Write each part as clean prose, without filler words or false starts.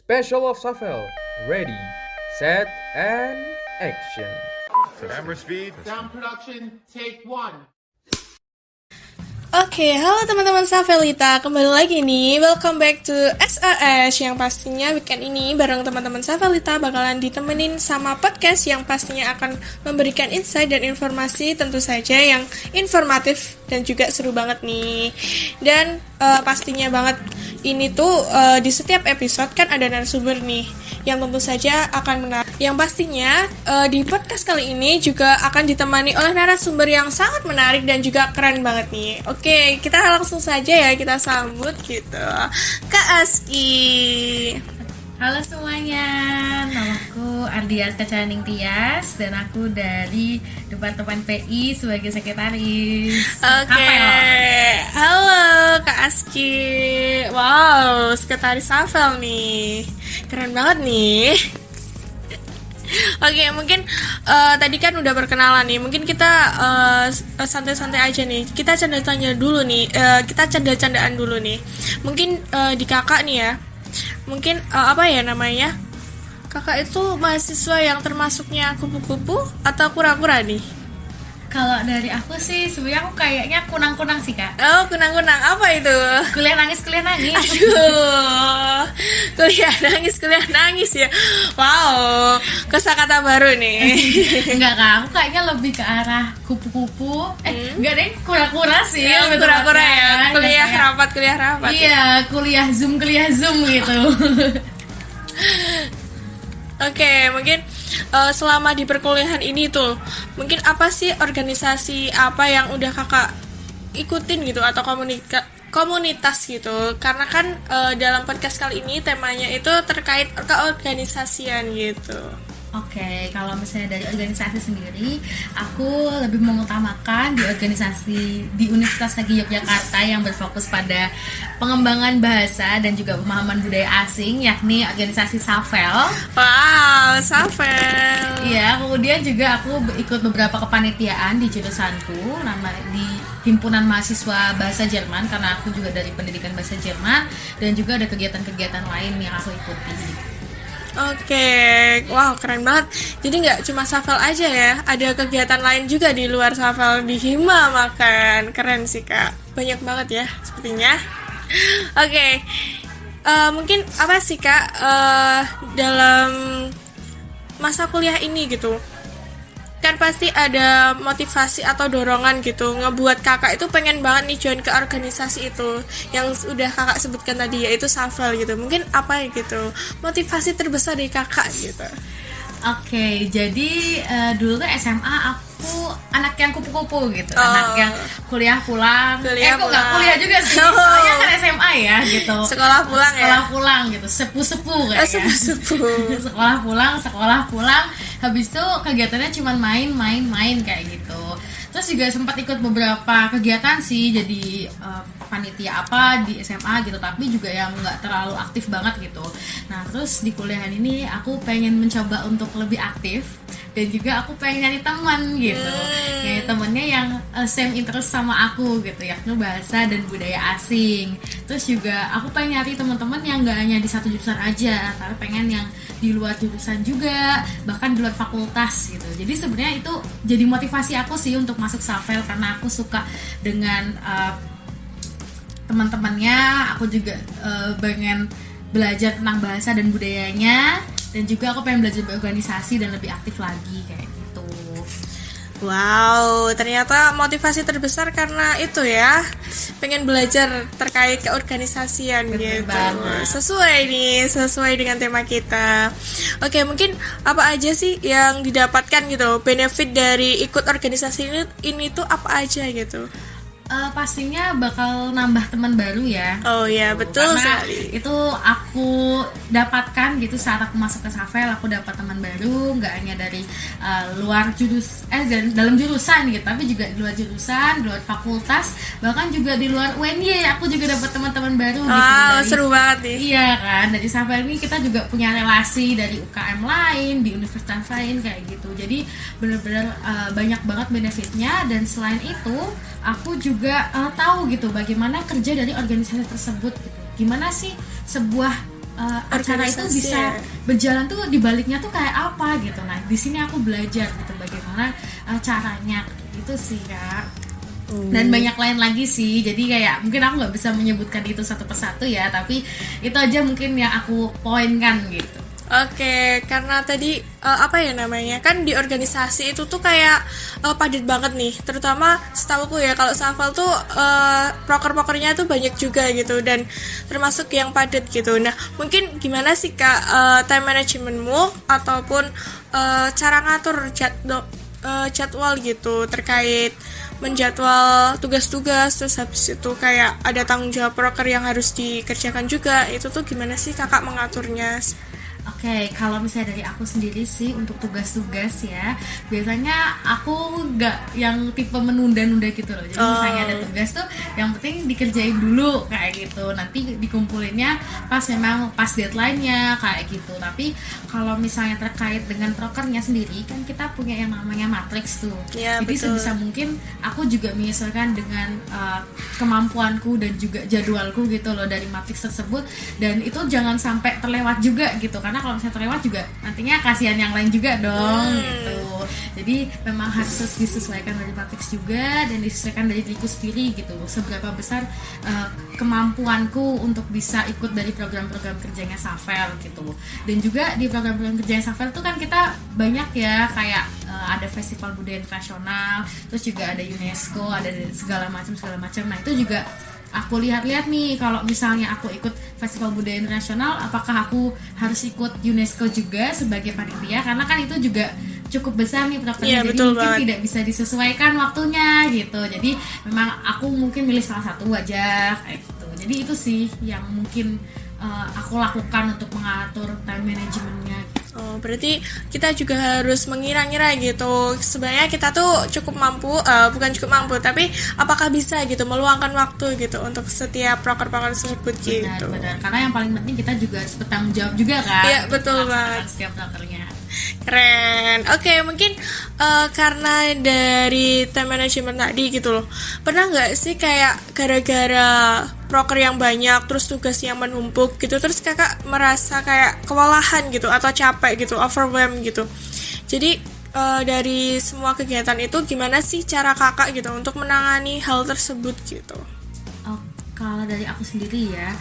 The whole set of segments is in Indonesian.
Special of Shuffle. Ready, set, and action. Camera speed. Sound production, take one. Oke, halo teman-teman Safelita, kembali lagi nih, welcome back to SRS, yang pastinya weekend ini bareng teman-teman Safelita bakalan ditemenin sama podcast yang pastinya akan memberikan insight dan informasi tentu saja yang informatif dan juga seru banget nih. Dan pastinya banget ini tuh di setiap episode kan ada narasumber nih yang tentu saja akan menarik. Yang pastinya di podcast kali ini juga akan ditemani oleh narasumber yang sangat menarik dan juga keren banget nih. Oke, kita langsung saja ya, kita sambut gitu Kak Aski. Halo semuanya, namaku Ardias Kacaning Tias dan aku dari Departemen PI sebagai sekretaris. Oke, halo Kak Aski. Wow, sekretaris Safel nih, keren banget nih. Oke, mungkin tadi kan udah perkenalan nih. Mungkin kita santai-santai aja nih. Kita canda-canda dulu nih. Kita canda-candaan dulu nih. Mungkin di kakak nih ya. Mungkin apa ya namanya? Kakak itu mahasiswa yang termasuknya kupu-kupu atau kura-kura nih? Kalau dari aku sih sebenarnya aku kayaknya kunang-kunang sih Kak. Oh, kunang-kunang. Apa itu? Kuliah nangis. Aduh, kuliah nangis ya. Wow, kosakata baru nih. Enggak Kak, aku kayaknya lebih ke arah kupu-kupu. Enggak deh, kura-kura sih. Ya, lebih kura-kura ya. tepatnya. Kuliah Kayak- rapat. Iya, kuliah zoom gitu. Oke, mungkin selama di perkuliahan ini tuh, mungkin apa sih organisasi apa yang udah kakak ikutin gitu atau komunitas gitu? Karena kan dalam podcast kali ini temanya itu terkait keorganisasian gitu. Oke, kalau misalnya dari organisasi sendiri, aku lebih mengutamakan di organisasi di Universitas Negeri Yogyakarta yang berfokus pada pengembangan bahasa dan juga pemahaman budaya asing, yakni organisasi Safel. Wow, Safel. Iya, kemudian juga aku ikut beberapa kepanitiaan di jurusanku, nama di Himpunan Mahasiswa Bahasa Jerman, karena aku juga dari pendidikan bahasa Jerman, dan juga ada kegiatan-kegiatan lain yang aku ikuti. Oke, wow keren banget. Jadi nggak cuma Safel aja ya, ada kegiatan lain juga di luar Safel di Hima makan. Keren sih kak, banyak banget ya sepertinya. Oke, mungkin apa sih kak dalam masa kuliah ini gitu? Kan pasti ada motivasi atau dorongan gitu ngebuat kakak itu pengen banget nih join ke organisasi itu yang udah kakak sebutkan tadi, yaitu Safel gitu. Mungkin apa ya gitu motivasi terbesar dari kakak gitu? Oke, jadi dulu tuh SMA aku anak yang kupu-kupu gitu, Oh. anak yang kuliah pulang. Kok nggak pulang. kuliah juga sih, Oh. soalnya kan SMA ya gitu. Sekolah pulang ya? Sekolah pulang gitu, sepuh-sepuh kayaknya. Sepuh-sepuh. sekolah pulang. Habis itu kegiatannya cuma main kayak gitu. Terus juga sempat ikut beberapa kegiatan sih, jadi panitia apa di SMA gitu, tapi juga yang nggak terlalu aktif banget gitu. Nah terus di kuliahan ini aku pengen mencoba untuk lebih aktif dan juga aku pengen nyari teman gitu, nyari temennya yang same interest sama aku gitu, yakni bahasa dan budaya asing. Terus juga aku pengen nyari teman-teman yang nggak hanya di satu jurusan aja, tapi pengen yang di luar jurusan juga, bahkan di luar fakultas gitu. Jadi sebenarnya itu jadi motivasi aku sih untuk masuk Safel, karena aku suka dengan teman-temannya. Aku juga pengen belajar tentang bahasa dan budayanya, dan juga aku pengen belajar berorganisasi dan lebih aktif lagi kayak gitu. Wow, ternyata motivasi terbesar karena itu ya, pengen belajar terkait keorganisasian Bener gitu. banget. Sesuai dengan tema kita. Oke, mungkin apa aja sih yang didapatkan gitu, benefit dari ikut organisasi ini tuh apa aja gitu? Pastinya bakal nambah teman baru ya. Oh ya, betul Karena sekali. itu aku dapatkan gitu saat aku masuk ke Safel. Aku dapat teman baru, nggak hanya dari luar dan dalam jurusan gitu, tapi juga di luar jurusan, di luar fakultas, bahkan juga di luar UNY. Aku juga dapat teman-teman baru gitu. Wow, Dari- seru banget nih. Iya kan, dari Safel ini kita juga punya relasi dari UKM lain, di universitas lain kayak gitu. Jadi benar-benar banyak banget benefitnya, dan selain itu aku juga tahu gitu bagaimana kerja dari organisasi tersebut gitu. Gimana sih sebuah acara itu Organisasi bisa ya. berjalan tuh di baliknya tuh kayak apa gitu. Nah di sini aku belajar gitu bagaimana caranya gitu sih Kak. Dan banyak lain lagi sih, jadi kayak mungkin aku nggak bisa menyebutkan itu satu persatu ya, tapi itu aja mungkin yang aku poinkan gitu. Oke, karena tadi apa ya namanya, kan di organisasi itu tuh kayak padat banget nih, terutama setahuku ya kalau Safal tuh proker-prokernya tuh banyak juga gitu, dan termasuk yang padat gitu. Nah mungkin gimana sih Kak time managementmu ataupun cara ngatur jadwal gitu terkait menjadwal tugas-tugas, terus habis itu kayak ada tanggung jawab proker yang harus dikerjakan juga, itu tuh gimana sih Kakak mengaturnya? Oke, kalau misalnya dari aku sendiri sih untuk tugas-tugas ya, biasanya aku nggak yang tipe menunda-nunda gitu loh. Jadi misalnya ada tugas tuh, yang penting dikerjain dulu kayak gitu. Nanti dikumpulinnya pas deadline-nya kayak gitu. Tapi kalau misalnya terkait dengan prokernya sendiri, kan kita punya yang namanya matriks tuh. Ya, jadi betul. sebisa mungkin aku juga menyesuaikan dengan kemampuanku dan juga jadwalku gitu loh dari matriks tersebut. Dan itu jangan sampai terlewat juga gitu, karena kalau misalnya terlewat juga nantinya kasihan yang lain juga dong gitu. Jadi memang harus disesuaikan dari matriks juga dan disesuaikan dari diriku sendiri gitu, seberapa besar kemampuanku untuk bisa ikut dari program-program kerjanya Safel gitu. Dan juga di program-program kerjanya Safel tuh kan kita banyak ya, kayak ada festival budaya internasional, terus juga ada UNESCO, ada segala macam. Nah itu juga aku lihat-lihat nih, kalau misalnya aku ikut festival budaya internasional, apakah aku harus ikut UNESCO juga sebagai panitia, karena kan itu juga cukup besar nih prokernya. Jadi betul mungkin banget. tidak bisa disesuaikan waktunya gitu. Jadi memang aku mungkin milih salah satu aja kayak gitu. Jadi itu sih yang mungkin aku lakukan untuk mengatur time managementnya. Oh, berarti kita juga harus mengira-ngira gitu. Sebenarnya kita tuh cukup mampu, bukan cukup mampu, tapi apakah bisa gitu meluangkan waktu gitu untuk setiap proker-proker tersebut gitu. Benar. Karena yang paling penting kita juga harus bertanggung jawab juga kan. Iya, untuk betul melaksanakan banget. setiap prokernya. Keren. Oke, mungkin karena dari time management tadi gitu loh, pernah nggak sih kayak gara-gara proker yang banyak terus tugas yang menumpuk gitu, terus kakak merasa kayak kewalahan gitu atau capek gitu, overwhelmed gitu. Jadi dari semua kegiatan itu gimana sih cara kakak gitu untuk menangani hal tersebut gitu? Kalau dari aku sendiri ya,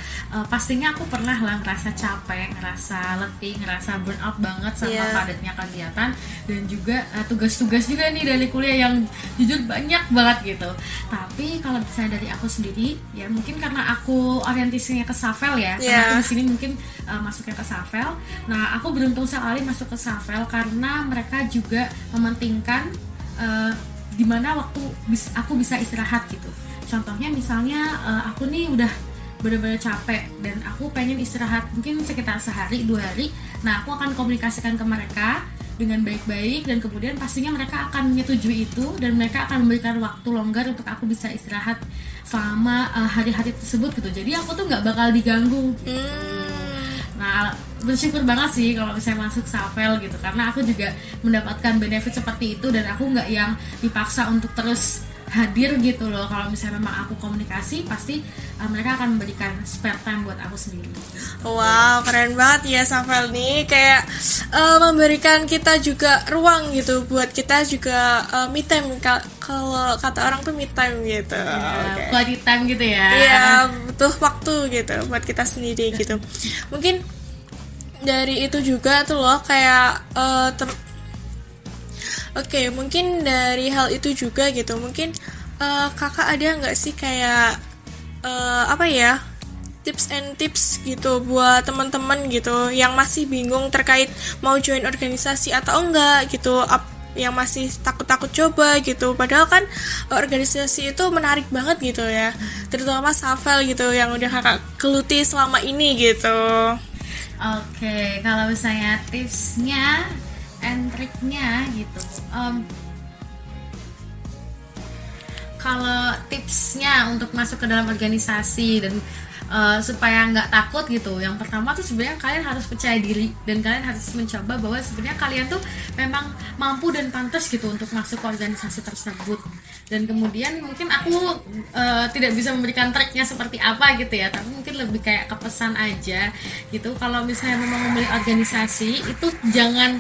pastinya aku pernah lah ngerasa capek, ngerasa letih, ngerasa burn out banget sama padatnya kegiatan, dan juga tugas-tugas juga nih dari kuliah yang jujur banyak banget gitu. Tapi kalau misalnya dari aku sendiri ya, mungkin karena aku orientasinya ke Safel ya, karena aku di sini mungkin masuknya ke Safel. Nah aku beruntung sekali masuk ke Safel karena mereka juga mementingkan dimana waktu aku bisa istirahat gitu. Contohnya misalnya aku nih udah benar-benar capek dan aku pengen istirahat mungkin sekitar sehari 2 hari. Nah aku akan komunikasikan ke mereka dengan baik-baik, dan kemudian pastinya mereka akan menyetujui itu, dan mereka akan memberikan waktu longgar untuk aku bisa istirahat selama hari-hari tersebut gitu. Jadi aku tuh nggak bakal diganggu gitu. Nah bersyukur banget sih kalau misalnya masuk Safel gitu, karena aku juga mendapatkan benefit seperti itu, dan aku nggak yang dipaksa untuk terus hadir gitu loh. Kalau misalnya memang aku komunikasi, pasti mereka akan memberikan spare time buat aku sendiri. Wow, keren banget ya Safel nih, kayak memberikan kita juga ruang gitu buat kita juga me time, kalau kata orang tuh me time gitu. Ya, quality time gitu ya. Iya, butuh waktu gitu buat kita sendiri gitu. Mungkin dari itu juga tuh loh kayak Oke, mungkin dari hal itu juga gitu, mungkin kakak ada nggak sih kayak apa ya, tips and tips gitu buat teman-teman gitu yang masih bingung terkait mau join organisasi atau enggak gitu, yang masih takut-takut coba gitu, padahal kan organisasi itu menarik banget gitu ya, terutama Safel gitu yang udah kakak geluti selama ini gitu. Oke, kalau misalnya tipsnya and triknya gitu, kalau tipsnya untuk masuk ke dalam organisasi dan supaya nggak takut gitu. Yang pertama tuh sebenarnya kalian harus percaya diri dan kalian harus mencoba bahwa sebenarnya kalian tuh memang mampu dan pantas gitu untuk masuk ke organisasi tersebut. Dan kemudian mungkin aku tidak bisa memberikan triknya seperti apa gitu ya, tapi mungkin lebih kayak kepesan aja gitu. Kalau misalnya memang memilih organisasi itu jangan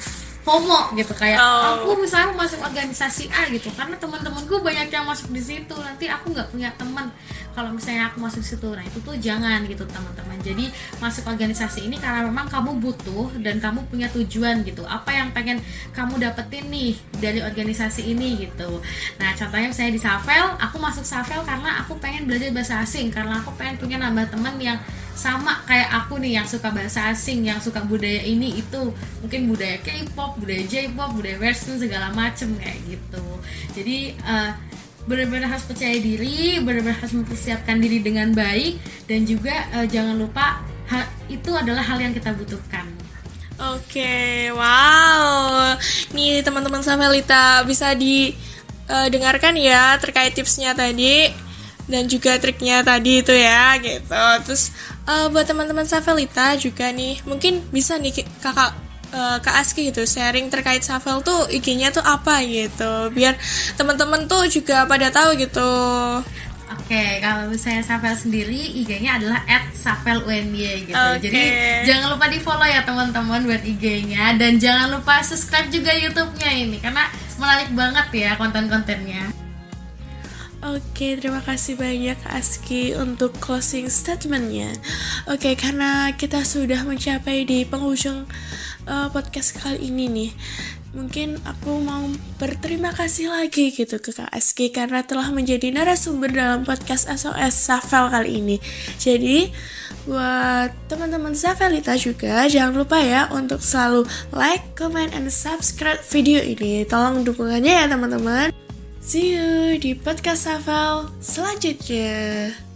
FOMO gitu, kayak aku misalnya masuk organisasi A gitu karena teman-temanku banyak yang masuk di situ, nanti aku nggak punya teman kalau misalnya aku masuk di situ. Nah itu tuh jangan gitu teman-teman. Jadi masuk organisasi ini karena memang kamu butuh dan kamu punya tujuan gitu, apa yang pengen kamu dapetin nih dari organisasi ini gitu. Nah contohnya misalnya di Savel, aku masuk Savel karena aku pengen belajar bahasa asing, karena aku pengen punya nambah teman yang sama kayak aku nih, yang suka bahasa asing, yang suka budaya ini itu, mungkin budaya K-pop, budaya J-pop, budaya western segala macem kayak gitu. Jadi benar-benar harus percaya diri, benar-benar harus mempersiapkan diri dengan baik, dan juga jangan lupa itu adalah hal yang kita butuhkan. Oke, wow. Nih teman-teman Savelita bisa didengarkan ya terkait tipsnya tadi dan juga triknya tadi itu ya gitu. Terus buat teman-teman Savelita juga nih, mungkin bisa nih Kak Aski gitu sharing terkait Savel tuh IG-nya tuh apa gitu, biar teman-teman tuh juga pada tahu gitu. Oke, kalau misalnya Savel sendiri IG-nya adalah @savelUNY gitu. Oke. Jadi jangan lupa di-follow ya teman-teman buat IG-nya, dan jangan lupa subscribe juga YouTube-nya ini karena menarik banget ya konten-kontennya. Oke, terima kasih banyak Kak Aski untuk closing statement-nya. Oke, karena kita sudah mencapai di penghujung podcast kali ini nih, mungkin aku mau berterima kasih lagi gitu ke Kak Aski karena telah menjadi narasumber dalam podcast SOS Savel kali ini. Jadi buat teman-teman Savelita juga jangan lupa ya untuk selalu like, comment, and subscribe video ini. Tolong dukungannya ya teman-teman. See you di podcast Savel selanjutnya.